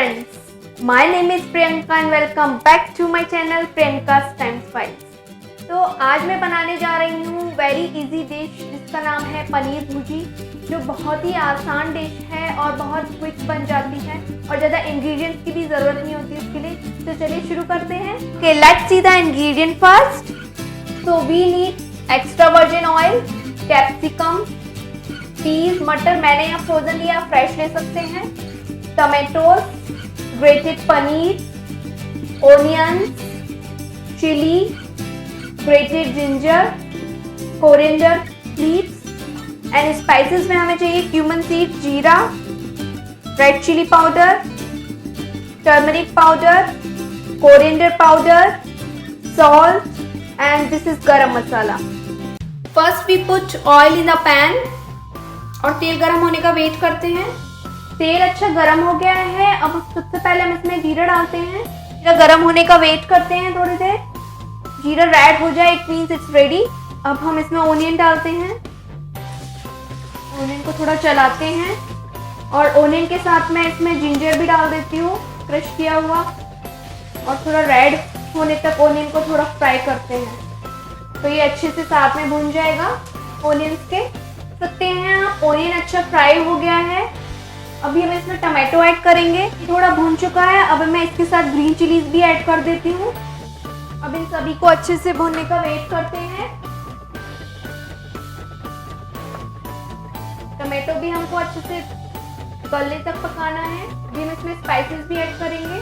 friends, my name is Priyanka and welcome back to my channel Priyanka's Time Files। तो आज मैं बनाने जा रही हूँ वेरी इजी डिश जिसका नाम है पनीर भुर्जी, जो बहुत ही आसान डिश है और बहुत क्विक बन जाती है और ज़्यादा इंग्रेडिएंट्स की भी ज़रूरत नहीं होती इसके लिए। तो चलिए शुरू करते हैं। Okay, let's see the ingredient first. So we need extra virgin oil, capsicum, peas, मटर मैंने यहाँ फ्रोजन लिया, फ्रेश ले सकते हैं, tomatoes, grated paneer, onions, chilli, grated ginger, coriander leaves and spices में हमें चाहिए क्यूमन सीड, जीरा, red chilli powder, turmeric powder, coriander powder, salt and this is garam masala. First we put oil in the pan और तेल गरम होने का वेट करते हैं। तेल अच्छा गरम हो गया है। अब सबसे पहले हम इसमें जीरा डालते हैं। जीरा गरम होने का वेट करते हैं थोड़ी देर। जीरा रेड हो जाए इट मीन्स इट्स रेडी। अब हम इसमें ओनियन डालते हैं। ओनियन को थोड़ा चलाते हैं और ओनियन के साथ मैं इसमें जिंजर भी डाल देती हूँ, क्रश किया हुआ, और थोड़ा रेड होने तक ओनियन को थोड़ा फ्राई करते हैं तो ये अच्छे से साथ में भून जाएगा ओनियंस के। सकते हैं आप, ओनियन अच्छा फ्राई हो गया है। अभी हम इसमें टमाटो ऐड करेंगे, थोड़ा भून चुका है। अब मैं इसके साथ ग्रीन चिलीज भी ऐड कर देती हूँ। अब इन सभी को अच्छे से भूनने का वेट करते हैं। टमाटो भी हमको अच्छे से गलने तक पकाना है। अभी हम इसमें स्पाइसेस भी ऐड करेंगे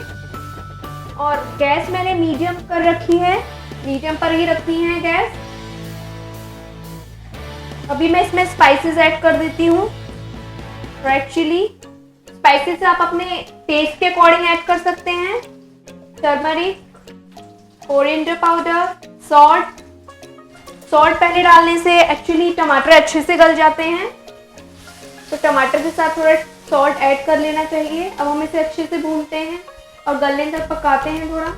और गैस मैंने मीडियम कर रखी है, मीडियम पर ही रखनी है गैस। अभी मैं इसमें स्पाइसेस ऐड कर देती हूँ। रेड चिली, स्पाइसेस आप अपने टेस्ट के अकॉर्डिंग ऐड कर सकते हैं। Turmeric, coriander powder, salt. Salt पहले डालने से एक्चुअली टमाटर अच्छे से गल जाते हैं, तो टमाटर के साथ थोड़ा सॉल्ट ऐड कर लेना चाहिए। अब हम इसे अच्छे से भूनते हैं और गलने तक पकाते हैं थोड़ा।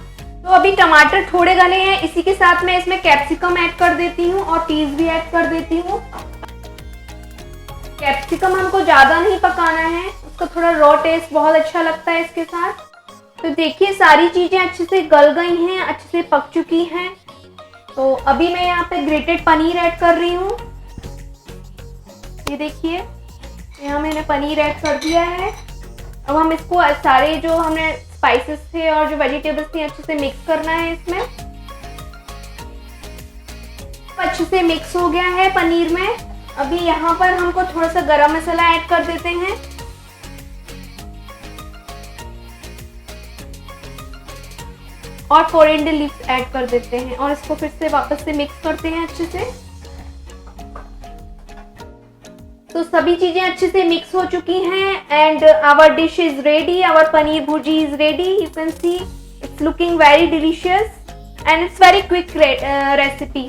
तो अभी टमाटर थोड़े गले हैं, इसी के साथ मैं इसमें कैप्सिकम ऐड कर देती हूँ और पीस भी ऐड कर देती हूँ। कैप्सिकम हमको ज़्यादा नहीं पकाना है, उसका थोड़ा रॉ टेस्ट बहुत अच्छा लगता है इसके साथ। तो देखिए सारी चीज़ें अच्छे से गल गई हैं, अच्छे से पक चुकी हैं। तो अभी मैं यहाँ पे ग्रेटेड पनीर ऐड कर रही हूँ। ये देखिए यहाँ मैंने पनीर ऐड कर दिया है। अब हम इसको सारे जो हमने स्पाइसेस थे और जो वेजिटेबल्स थी अच्छे से मिक्स करना है इसमें। अच्छे से मिक्स हो गया है पनीर में। अभी यहाँ पर हमको थोड़ा सा गरम मसाला ऐड कर देते हैं और कोरिएंडर लीव्स ऐड कर देते हैं और इसको फिर से वापस से मिक्स करते हैं अच्छे से। तो सभी चीजें अच्छे से मिक्स हो चुकी हैं and our dish is ready. Our paneer bhurji is ready. You can see it's looking very delicious and it's very quick recipe.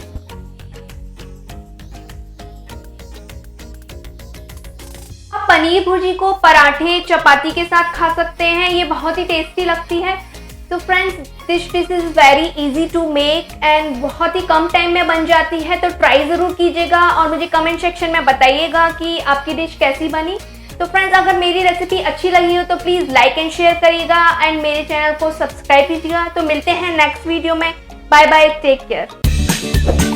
आप पनीर भुर्जी को पराठे, चपाती के साथ खा सकते हैं, ये बहुत ही टेस्टी लगती है। तो friends, this dish is very easy to make and बहुत ही कम टाइम में बन जाती है। तो ट्राई ज़रूर कीजिएगा और मुझे कमेंट सेक्शन में बताइएगा कि आपकी डिश कैसी बनी। तो फ्रेंड्स, अगर मेरी रेसिपी अच्छी लगी हो तो प्लीज़ लाइक एंड शेयर करिएगा एंड मेरे चैनल को सब्सक्राइब कीजिएगा। तो मिलते हैं नेक्स्ट वीडियो में। Bye bye, take care.